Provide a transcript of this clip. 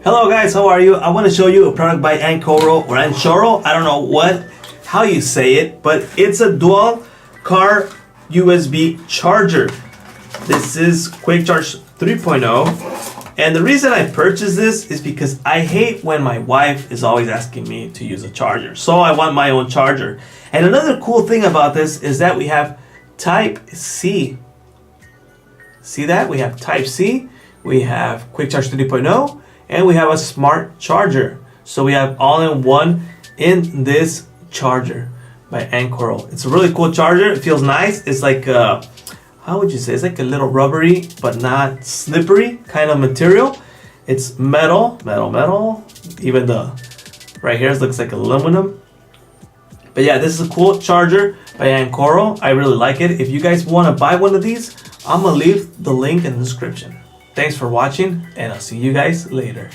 Hello guys, how are you? I want to show you a product by Achoro or Achoro. I don't know how you say it, but it's a dual car USB charger. This is Quick Charge 3.0. And the reason I purchased this is because I hate when my wife is always asking me to use a charger. So I want my own charger. And another cool thing about this is that we have Type C. See that? We have Type C, we have Quick Charge 3.0, and we have a smart charger. So we have all in one in this charger by Achoro. It's a really cool charger. It feels nice. It's like how would you say? It's like a little rubbery but not slippery kind of material. It's metal. Even the right here looks like aluminum. But yeah, this is a cool charger by Achoro. I really like it. If you guys want to buy one of these, I'm gonna leave the link in the description. Thanks for watching, and I'll see you guys later.